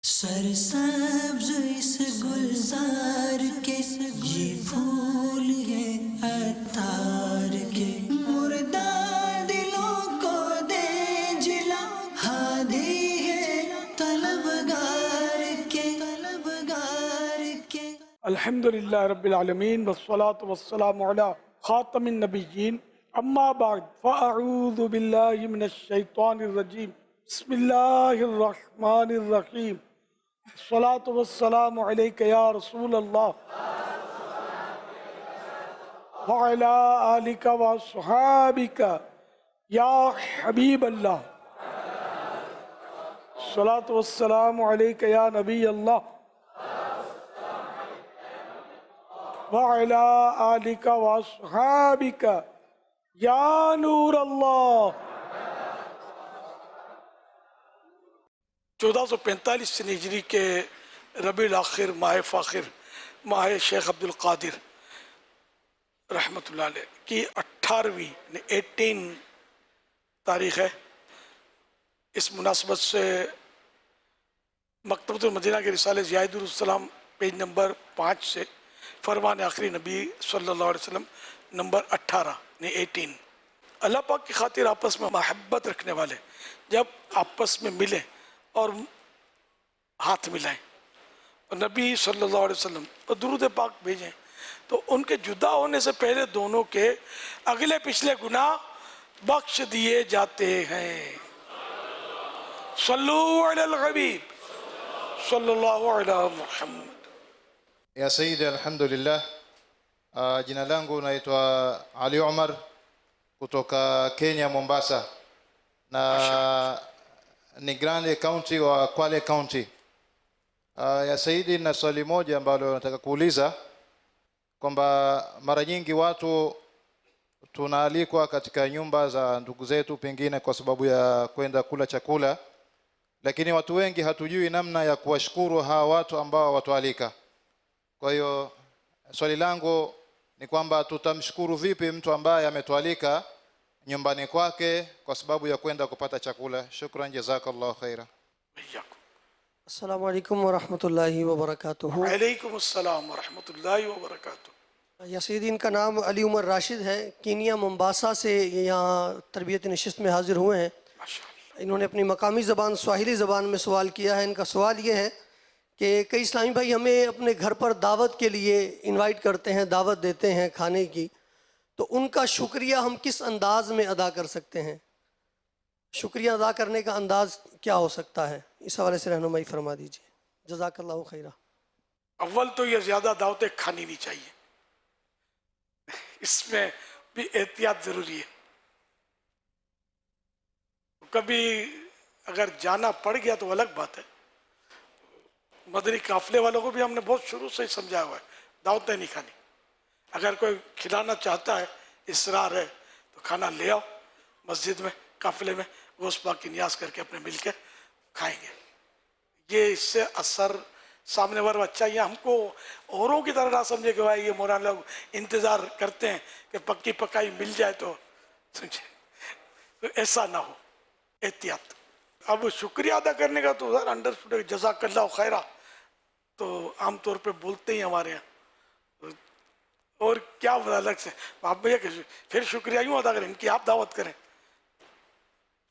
سرسبز اس گلزار کے یہ پھول ہیں عطار کے، مردہ دلوں کو دے جلا، ہادی ہے طلبگار کے۔ الحمدللہ رب العالمین والصلاة والسلام علی خاتم النبیین، اما بعد فاعوذ باللہ من الشیطان الرجیم، بسم اللہ الرحمن الرحیم، الصلاة والسلام علیک یا رسول اللہ وعلی آلک واصحابک یا حبیب اللہ، الصلاة والسلام علیک یا نبی اللہ وَعَلَىٰ آلِكَ وَأَصْحَابِكَ یا نور اللہ۔ 1445 ہجری کے ربیع الاخر، ماہ فاخر، ماہ شیخ عبد القادر رحمۃ اللہ علیہ کی 18 تاریخ ہے۔ اس مناسبت سے مکتبۃ المدینہ کے رسالے زیاد السلام پیج نمبر 5 سے فرمان آخری نبی صلی اللہ علیہ وسلم نمبر 18 اللہ پاک کی خاطر آپس میں محبت رکھنے والے جب آپس میں ملیں اور ہاتھ ملائیں اور نبی صلی اللہ علیہ وسلم اور درود پاک بھیجیں تو ان کے جدا ہونے سے پہلے دونوں کے اگلے پچھلے گناہ بخش دیے جاتے ہیں۔ صلو علی الحبیب صلی اللہ علی محمد۔ Ya Sayyidi, alhamdulillah. Jina langu naitwa Ali Omar kutoka Kenya, Mombasa, na ni Grande County wa Kwale County. Ya Sayyidi, na swali moja ambalo nataka kuuliza kwamba mara nyingi watu tunaalikwa katika nyumba za ndugu zetu pengine kwa sababu ya kwenda kula chakula, lakini watu wengi hatujui namna ya kuwashukuru hawa watu ambao watualika. Kwa hiyo swali langu ni kwamba tutamshukuru vipi mtu ambaye ametualika nyumbani kwake kwa sababu ya kwenda kupata chakula? Shukran, jazakallahu khaira. السلام علیکم ورحمۃ اللہ وبرکاتہ۔ وعلیکم السلام ورحمۃ اللہ وبرکاتہ۔ یا سیدی، ان کا نام علی عمر راشد ہے، کینیا مومباسا سے یہاں تربیت نشست میں حاضر ہوئے ہیں۔ انہوں نے اپنی مقامی زبان سواحلی زبان میں سوال کیا ہے۔ ان کا سوال یہ ہے کہ کئی اسلامی بھائی ہمیں اپنے گھر پر دعوت کے لیے انوائٹ کرتے ہیں، دعوت دیتے ہیں کھانے کی، تو ان کا شکریہ ہم کس انداز میں ادا کر سکتے ہیں؟ شکریہ ادا کرنے کا انداز کیا ہو سکتا ہے؟ اس حوالے سے رہنمائی فرما دیجیے، جزاک اللہ خیرہ۔ اول تو یہ زیادہ دعوتیں کھانی نہیں چاہیے، اس میں بھی احتیاط ضروری ہے۔ کبھی اگر جانا پڑ گیا تو الگ بات ہے۔ مدنی قافلے والوں کو بھی ہم نے بہت شروع سے ہی سمجھایا ہوا ہے، دعوتیں نہیں کھانی۔ اگر کوئی کھلانا چاہتا ہے، اصرار ہے، تو کھانا لے آؤ مسجد میں، قافلے میں، گوشت پاک کی نیاز کر کے اپنے مل کے کھائیں گے۔ یہ اس سے اثر سامنے والوں اچھا، یہ ہم کو اوروں کی طرح نہ سمجھے کہ بھائی یہ مولانا لوگ انتظار کرتے ہیں کہ پکی پکائی مل جائے تو ایسا نہ ہو، احتیاط۔ اب شکریہ ادا کرنے کا تو انڈرسٹوڈ جزاک اللہ خیرہ تو عام طور پہ بولتے ہی ہمارے یہاں، اور کیا الگ سے آپ بھیا کہ پھر شکریہ یوں ادا کریں، ان کی آپ دعوت کریں،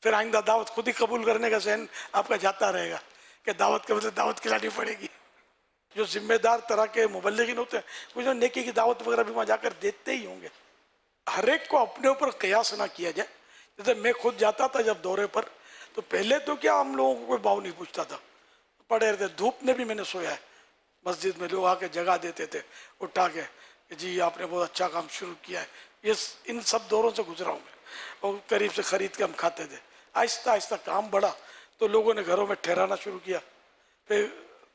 پھر آئندہ دعوت خود ہی قبول کرنے کا ذہن آپ کا جاتا رہے گا کہ دعوت کے بدلے دعوت کھلانی پڑے گی۔ جو ذمہ دار طرح کے مبلغین ہوتے ہیں وہ جو نیکی کی دعوت وغیرہ بھی وہاں جا کر دیتے ہی ہوں گے۔ ہر ایک کو اپنے اوپر قیاس نہ کیا جائے۔ جیسے میں خود جاتا تھا جب دورے پر، تو پہلے تو کیا ہم لوگوں کو کوئی باؤ نہیں پوچھتا تھا، پڑے رہتے، دھوپ میں بھی میں نے سویا ہے مسجد میں، لوگ آ کے جگہ دیتے تھے اٹھا کے کہ جی آپ نے بہت اچھا کام شروع کیا ہے۔ یہ ان سب دوروں سے گزرا ہوں میں، اور قریب سے خرید کے ہم کھاتے تھے۔ آہستہ آہستہ کام بڑھا تو لوگوں نے گھروں میں ٹھہرانا شروع کیا، پھر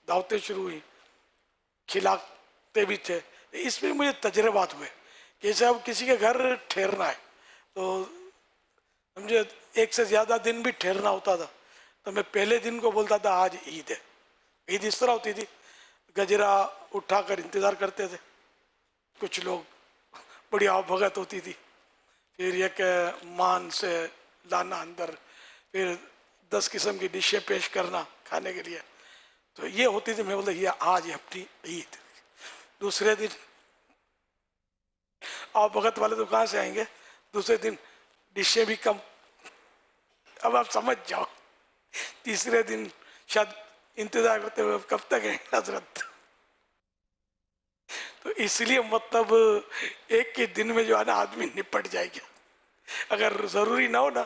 دعوتیں شروع ہوئی، کھلاتے بھی تھے۔ اس میں مجھے تجربات ہوئے کہ جیسے اب کسی کے گھر ٹھہرنا ہے تو مجھے ایک سے زیادہ دن بھی ٹھہرنا ہوتا تھا، تو میں پہلے دن کو بولتا تھا آج عید ہے۔ عید اس طرح ہوتی تھی، گجرا اٹھا کر انتظار کرتے تھے، کچھ لوگ بڑی آؤ بھگت ہوتی تھی، پھر یہ کہ مان سے لانا اندر، پھر 10 قسم کی ڈشیں پیش کرنا کھانے کے لیے، تو یہ ہوتی تھی. میں بولتا یہ آج ہے اپنی عید. دوسرے دن آپ وقت والے تو کہاں سے آئیں گے, دوسرے دن ڈشیں بھی کم. اب آپ سمجھ جاؤ. تیسرے دن شاید انتظار کرتے ہوئے کب تک ہیں حضرت. تو اس لیے مطلب ایک کے دن میں جو ہے نا آدمی نپٹ جائے گا. اگر ضروری نہ ہو نا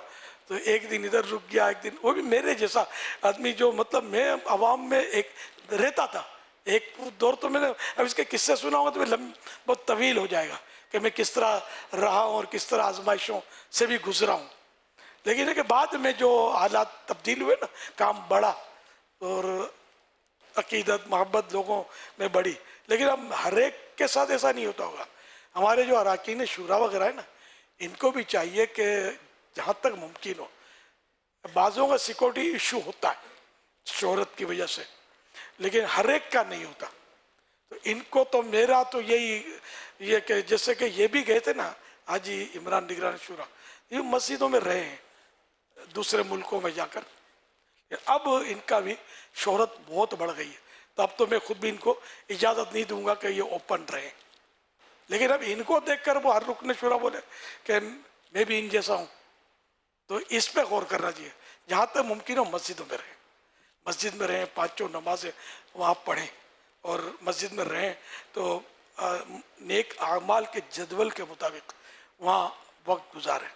تو ایک دن ادھر رک گیا, ایک دن, وہ بھی میرے جیسا آدمی جو مطلب میں عوام میں ایک رہتا تھا. ایک دور تو میں نے اب اس کے قصے سنا ہوگا تو میں بہت طویل ہو جائے گا کہ میں کس طرح رہا ہوں اور کس طرح آزمائشوں سے بھی گزرا ہوں. لیکن ہے کہ بعد میں جو حالات تبدیل ہوئے نا, کام بڑھا اور عقیدت محبت لوگوں میں بڑھی. لیکن اب ہر ایک کے ساتھ ایسا نہیں ہوتا ہوگا. ہمارے جو اراکین شورا وغیرہ ہے نا, ان کو بھی چاہیے کہ جہاں تک ممکن ہو, بعضوں کا سیکورٹی ایشو ہوتا ہے شہرت کی وجہ سے, لیکن ہر ایک کا نہیں ہوتا. تو ان کو تو میرا تو یہی یہ کہ جیسے کہ یہ بھی گئے تھے نا حاجی عمران نگران شورا, یہ مسجدوں میں رہے ہیں دوسرے ملکوں میں جا کر. اب ان کا بھی شہرت بہت بڑھ گئی ہے, تو اب تو میں خود بھی ان کو اجازت نہیں دوں گا کہ یہ اوپن رہے. لیکن اب ان کو دیکھ کر وہ ہر رکن شورا بولے کہ میں بھی ان جیسا ہوں, تو اس پہ غور کرنا چاہیے. جہاں تک ممکن ہو مسجدوں میں رہیں, مسجد میں رہیں, پانچوں نمازیں وہاں پڑھیں, اور مسجد میں رہیں تو نیک اعمال کے جدول کے مطابق وہاں وقت گزاریں.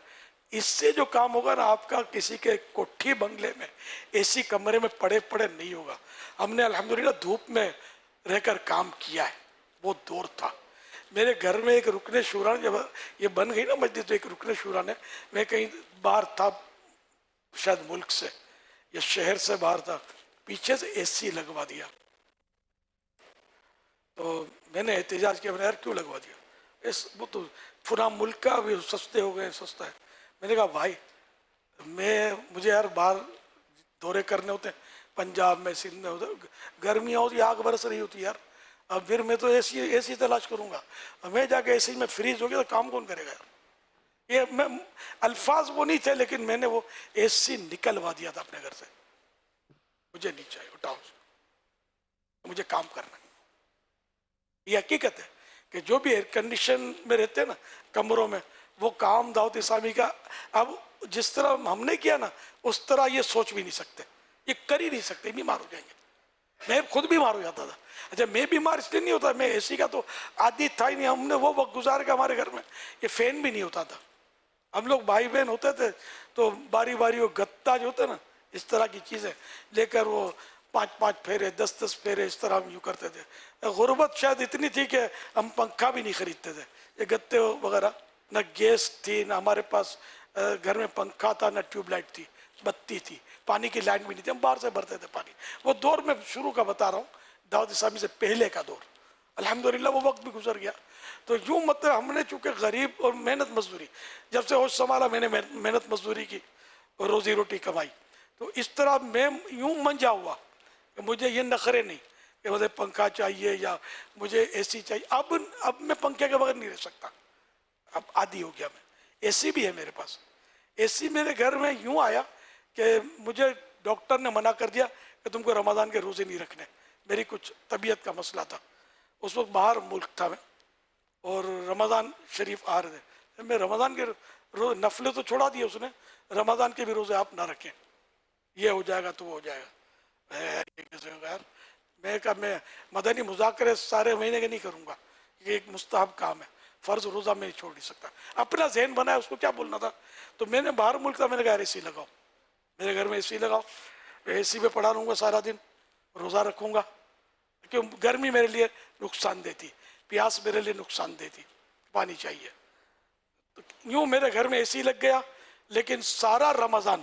اس سے جو کام ہوگا نا, آپ کا کسی کے کوٹھی بنگلے میں ایسی کمرے میں پڑے نہیں ہوگا. ہم نے الحمدللہ دھوپ میں رہ کر کام کیا ہے. وہ دور تھا. میرے گھر میں ایک رکن شورا نے, جب یہ بن گئی نا مسجد, تو ایک رکن شورا نے, میں کہیں باہر تھا شاید ملک سے یا شہر سے باہر تھا, پیچھے سے اے سی لگوا دیا. تو میں نے احتجاج کیا, میں نے یار کیوں لگوا دیا, وہ تو پورا ملک کا بھی سستے ہو گئے, سستا ہے. میں نے کہا بھائی مجھے یار باہر دورے کرنے ہوتے ہیں, پنجاب میں, سندھ میں, ادھر گرمیاں ہوتی, آگ برس رہی ہوتی یار. اب پھر میں تو اے سی تلاش کروں گا, میں جا کے اے سی میں فریز ہو گیا تو کام کون کرے گا. یہ میں الفاظ وہ نہیں تھے, لیکن میں نے وہ اے سی نکلوا دیا تھا اپنے گھر سے. مجھے نہیں چاہیے, اٹھاؤ, مجھے کام کرنا. یہ حقیقت ہے کہ جو بھی ایئر کنڈیشن میں رہتے ہیں نا کمروں میں, وہ کام دعوت اسلامی کا اب جس طرح ہم نے کیا نا, اس طرح یہ سوچ بھی نہیں سکتے, یہ کر ہی نہیں سکتے, بیمار ہو جائیں گے. میں خود بیمار ہو جاتا تھا. اچھا میں بیمار اس لیے نہیں ہوتا, میں اے سی کا تو عادی تھا ہی نہیں. ہم نے وہ وقت گزار کے ہمارے گھر میں یہ فین بھی نہیں ہوتا تھا. ہم لوگ بھائی بہن ہوتے تھے تو باری باری وہ گتا جو ہوتا ہے نا, اس طرح کی چیزیں لے کر وہ 5 پھیرے 10 پھیرے اس طرح ہم یوں کرتے تھے. غربت شاید اتنی تھی کہ ہم پنکھا بھی نہیں خریدتے تھے. یہ گتے وغیرہ, نہ گیس تھی, نہ ہمارے پاس گھر میں پنکھا تھا, نہ ٹیوب لائٹ تھی, بتی تھی, پانی کی لائن بھی نہیں تھی, ہم باہر سے بھرتے تھے پانی. وہ دور میں شروع کا بتا رہا ہوں, دعوت اسلامی سے پہلے کا دور. الحمدللہ وہ وقت بھی گزر گیا. تو یوں مطلب ہم نے چونکہ غریب اور محنت مزدوری, جب سے ہوش سنبھالا میں نے محنت مزدوری کی اور روزی روٹی کمائی. تو اس طرح میں یوں منجا ہوا کہ مجھے یہ نخرے نہیں کہ مجھے پنکھا چاہیے یا مجھے اے سی چاہیے. اب میں پنکھے کے بغیر نہیں رہ سکتا, اب عادی ہو گیا. میں اے سی بھی ہے میرے پاس. اے سی میرے گھر میں یوں آیا کہ مجھے ڈاکٹر نے منع کر دیا کہ تم کو رمضان کے روزے نہیں رکھنے. میری کچھ طبیعت کا مسئلہ تھا, اس وقت باہر ملک تھا میں, اور رمضان شریف آ رہے تھے. میں رمضان کے نفلیں تو چھوڑا دیے اس نے, رمضان کے بھی روزے آپ نہ رکھیں, یہ ہو جائے گا تو وہ ہو جائے گا. میں کہا میں مدنی مذاکرے سارے مہینے کے نہیں کروں گا, یہ ایک مستحب کام ہے, فرض روزہ میں چھوڑ نہیں سکتا. اپنا ذہن بنایا, اس کو کیا بولنا تھا. تو میں نے باہر ملک تھا, میں نے کہا اے سی لگاؤ, میرے گھر میں اے سی لگاؤ, اے سی پہ پڑا رہوں گا سارا دن, روزہ رکھوں گا. کیوں گرمی میرے لیے نقصان دیتی, پیاس میرے لیے نقصان دیتی, پانی چاہیے. تو یوں میرے گھر میں اے سی لگ گیا, لیکن سارا رمضان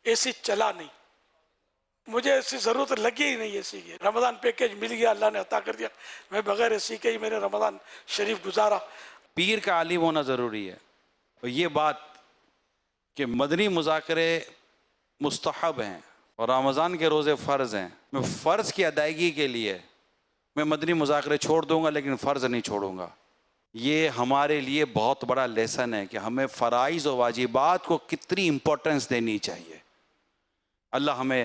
اے سی چلا نہیں. مجھے ایسی ضرورت لگی ہی نہیں اے سی کی. رمضان پیکیج مل گیا, اللہ نے عطا کر دیا, میں بغیر اے سی کے ہی میں نے رمضان شریف گزارا. پیر کا عالم ہونا ضروری ہے. اور یہ بات کہ مدنی مذاکرے مستحب ہیں اور رمضان کے روزے فرض ہیں, میں فرض کی ادائیگی کے لیے میں مدنی مذاکرے چھوڑ دوں گا, لیکن فرض نہیں چھوڑوں گا. یہ ہمارے لیے بہت بڑا لیسن ہے کہ ہمیں فرائض و واجبات کو کتنی امپورٹنس دینی چاہیے. اللہ ہمیں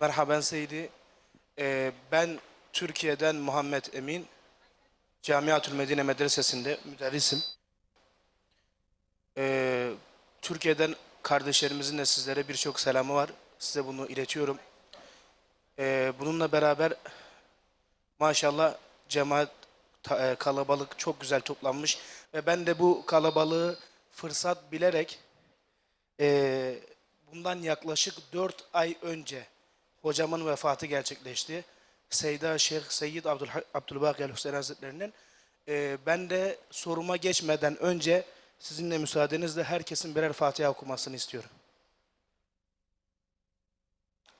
Merhaben Seydi. Ben Türkiye'den Muhammed Emin. Camiatül Medine Medresesi'nde müderrisim. Türkiye'den kardeşlerimizin de sizlere birçok selamı var. Size bunu iletiyorum. Bununla beraber maşallah cemaat kalabalık çok güzel toplanmış. Ve ben de bu kalabalığı fırsat bilerek bundan yaklaşık 4 ay önce hocamın vefatı gerçekleşti. Seyda Şeyh Seyyid Abdülbaki El-Hüseyin Hazretleri'nin ben de soruma geçmeden önce sizinle müsaadenizle herkesin birer Fatiha okumasını istiyorum.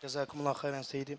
Cezakumullah hayran Seyyidim.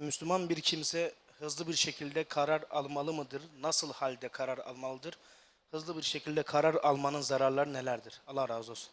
Müslüman bir kimse hızlı bir şekilde karar almalı mıdır? Nasıl halde karar almalıdır? Hızlı bir şekilde karar almanın zararları nelerdir? Allah razı olsun.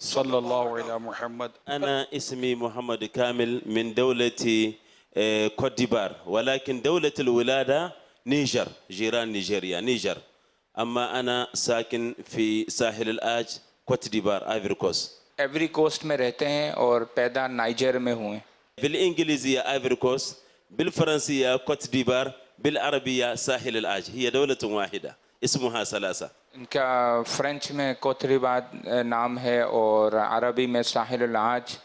صلی اللہ علیہ محمد. أنا اسمي محمد كامل من دولة كوت ديفوار، ولكن دولة الولادة نيجر، جيران نيجيريا نيجر. أما أنا ساكن في ساحل العاج كوت ديفوار آيفري كوست. Every cost میں رہتے ہیں اور پیدا نائجر میں ہوئے. بالإنجليزية آيفري كوست، بالفرنسية كوت ديفوار، بالعربية ساحل العاج. هي دولة واحدة اسمها ثلاثة. ان کا فرینچ میں کوتریباد نام ہے اور عربی میں ساحل العاج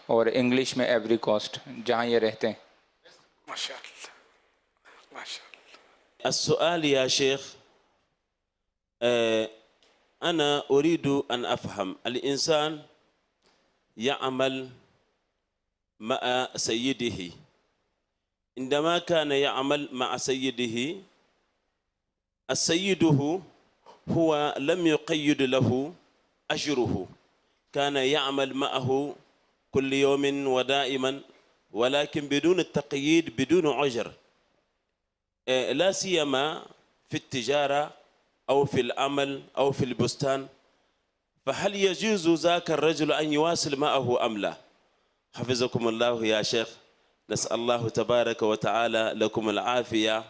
اور انگلش میں ایوری کوسٹ جہاں یہ رہتے ہیں. ماشاء اللہ ماشاء اللہ. السؤال يا شيخ، أنا أريد أن أفهم الإنسان يعمل مع سيده، عندما كان يعمل مع سيده السيده هو لم يقيد له أجره، كان يعمل معه كل يوم ودائما ولكن بدون التقييد بدون أجر، لا سيما في التجارة أو في العمل أو في البستان. فهل يجوز ذاك الرجل أن يواصل معه أم لا؟ حفظكم الله يا شيخ. نسأل الله تبارك وتعالى لكم العافية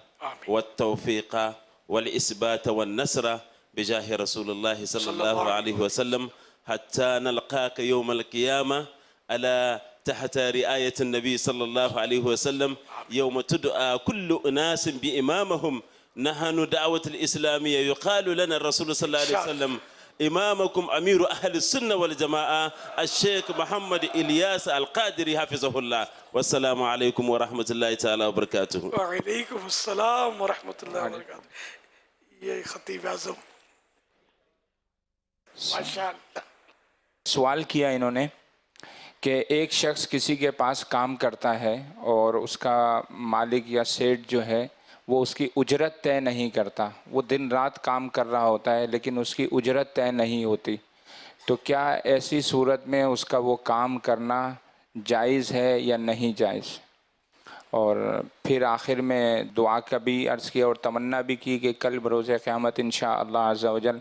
والتوفيق والإثبات والنصر بجاه رسول الله صلى الله عليه وسلم، حتى نلقاك يوم القيامة على تحت رعاية النبي صلى الله عليه وسلم، يوم تدعى كل أناس بإمامهم. نحن دعوة الإسلامية يقال لنا الرسول صلى الله عليه وسلم إمامكم أمير أهل السنة والجماعة الشيخ محمد إلياس القادري حفظه الله. والسلام عليكم ورحمة الله تعالى وبركاته. وعلیکم السلام ورحمۃ اللہ وبرکاتہ. یہ خطیب اعظم ماشاء اللہ. سوال کیا انہوں نے کہ ایک شخص کسی کے پاس کام کرتا ہے اور اس کا مالک یا سیٹ جو ہے وہ اس کی اجرت طے نہیں کرتا، وہ دن رات کام کر رہا ہوتا ہے لیکن اس کی اجرت طے نہیں ہوتی، تو کیا ایسی صورت میں اس کا وہ کام کرنا جائز ہے یا نہیں جائز؟ اور پھر آخر میں دعا کا بھی عرض کیا اور تمنا بھی کی کہ کل بروز قیامت انشاءاللہ عز و جل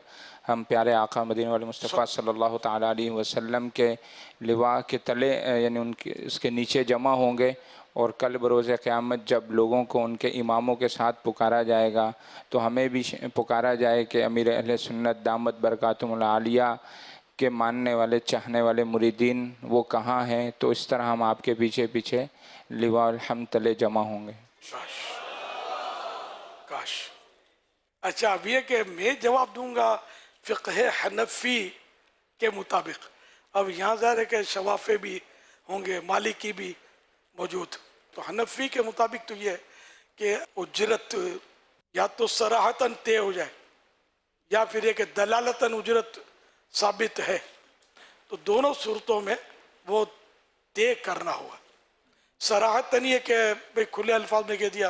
ہم پیارے آقا مدینہ والے مصطفیٰ صلی اللہ تعالیٰ علیہ وسلم کے لواء کے تلے یعنی ان کے اس کے نیچے جمع ہوں گے، اور کل بروز قیامت جب لوگوں کو ان کے اماموں کے ساتھ پکارا جائے گا تو ہمیں بھی پکارا جائے کہ امیر اہل سنت دامت برکاتہم العالیہ کے ماننے والے چاہنے والے مریدین وہ کہاں ہیں، تو اس طرح ہم آپ کے پیچھے پیچھے لواء الحمد تلے جمع ہوں گے. کاش. اچھا اب یہ کہ میں جواب دوں گا فقہ حنفی کے مطابق. اب یہاں ظاہر ہے کہ شوافے بھی ہوں گے، مالکی بھی موجود. تو حنفی کے مطابق تو یہ ہے کہ اجرت یا تو صراحتاً طے ہو جائے یا پھر یہ کہ دلالتاً اجرت ثابت ہے، تو دونوں صورتوں میں وہ طے کرنا ہوگا. صراحتاً یہ کہ بھئی کھلے الفاظ میں کہہ دیا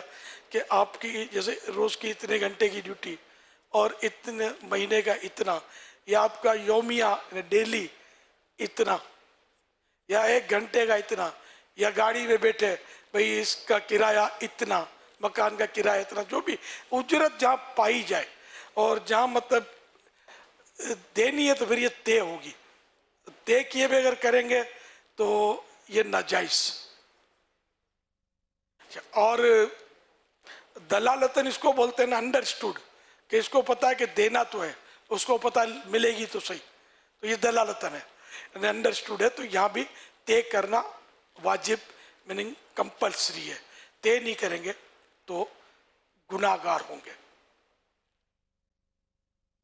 کہ آپ کی جیسے روز کی اتنے گھنٹے کی ڈیوٹی اور اتنے مہینے کا اتنا، یا آپ کا یومیہ یعنی ڈیلی اتنا، یا ایک گھنٹے کا اتنا، یا گاڑی میں بیٹھے بھئی اس کا کرایہ اتنا، مکان کا کرایہ اتنا، جو بھی اجرت جہاں پائی جائے اور جہاں مطلب دینی ہے تو پھر یہ طے ہوگی. طے کیے بھی اگر کریں گے تو یہ ناجائز. اور دلالتاً اس کو بولتے ہیں انڈرسٹوڈ، کہ اس کو پتا ہے کہ دینا تو ہے، اس کو پتا ملے گی تو صحیح، تو یہ دلالتاً ہے، انڈرسٹوڈ ہے. تو یہاں بھی طے کرنا واجب میننگ کمپلسری ہے. طے نہیں کریں گے تو گناہ گار ہوں گے.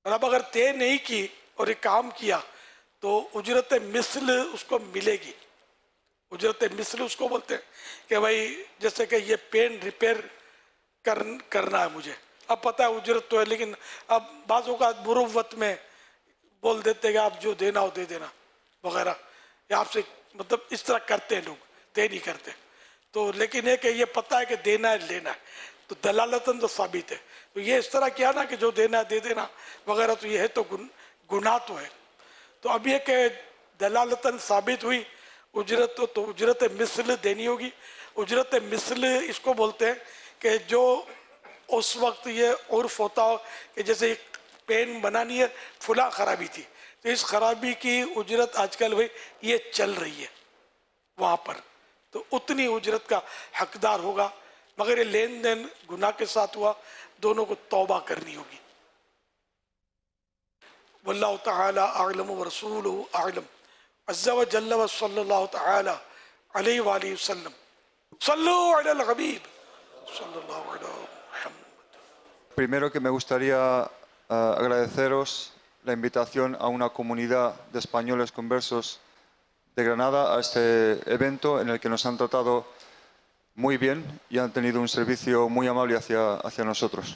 اور اب اگر طے نہیں کی اور ایک کام کیا تو اجرت مثل اس کو ملے گی. اجرت مثل اس کو بولتے ہیں کہ بھائی جیسے کہ یہ پین ریپیئر کرنا ہے مجھے، اب پتہ ہے اجرت تو ہے، لیکن اب بعض اوقات مروت میں بول دیتے کہ آپ جو دینا ہو دے دینا وغیرہ، یا آپ سے مطلب اس طرح کرتے ہیں لوگ، طے نہیں کرتے. تو لیکن ہے کہ یہ پتہ ہے کہ دینا ہے لینا ہے، تو دلالتاً تو ثابت ہے. تو یہ اس طرح کیا نا کہ جو دینا ہے دے دینا وغیرہ، تو یہ ہے تو گناہ تو ہے. تو اب یہ کہ دلالتاً ثابت ہوئی اجرت، تو اجرت مثل دینی ہوگی. اجرت مثل اس کو بولتے ہیں کہ جو اس وقت یہ عرف ہوتا ہو کہ جیسے پین بنانی ہے، فلاں خرابی تھی تو اس خرابی کی اجرت آج کل بھائی یہ چل رہی ہے وہاں پر، تو اتنی اجرت کا حقدار ہوگا، مگر یہ لین دین گناہ کے ساتھ ہوا، دونوں کو توبہ کرنی ہوگی۔ واللہ تعالی اعلم ورسولہ اعلم عز و جل و صلی اللہ تعالی علیہ وآلہ وسلم۔ صلو علی الحبیب صلی اللہ علیہ محمد۔ Primero que me gustaría agradeceros la invitación a una comunidad de españoles conversos de Granada a este evento en el que nos han tratado muy bien y han tenido un servicio muy amable hacia nosotros.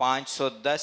510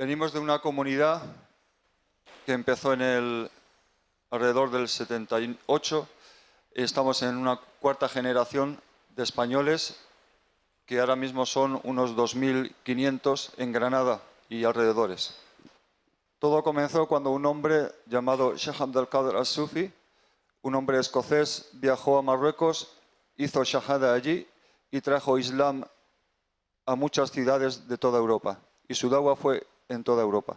Venimos de una comunidad que empezó alrededor del 78. Estamos en una cuarta generación de españoles que ahora mismo son unos 2.500 en Granada y alrededores. Todo comenzó cuando un hombre llamado Sheikh Abdelkader al-Sufi, un hombre escocés, viajó a Marruecos, hizo shahada allí y trajo Islam a muchas ciudades de toda Europa. Y su da'wa fue en toda Europa.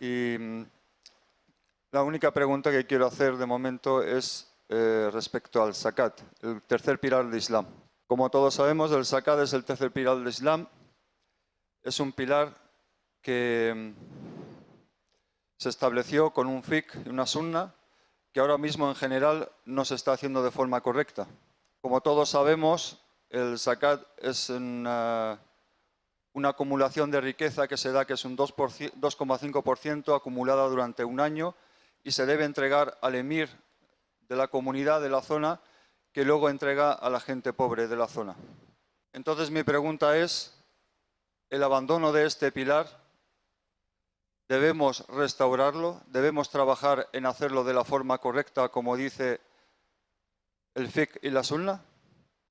Y la única pregunta que quiero hacer de momento es respecto al zakat, el tercer pilar del Islam. Como todos sabemos, el zakat es el tercer pilar del Islam. Es un pilar que se estableció con un fiqh y una sunna que ahora mismo en general no se está haciendo de forma correcta. Como todos sabemos, el zakat es una acumulación de riqueza que se da, que es un 2,5% acumulada durante un año y se debe entregar al emir de la comunidad de la zona, que luego entrega a la gente pobre de la zona. Entonces mi pregunta es, el abandono de este pilar, ¿debemos restaurarlo? ¿Debemos trabajar en hacerlo de la forma correcta como dice el fiqh y la sunna?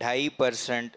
2.5%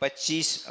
25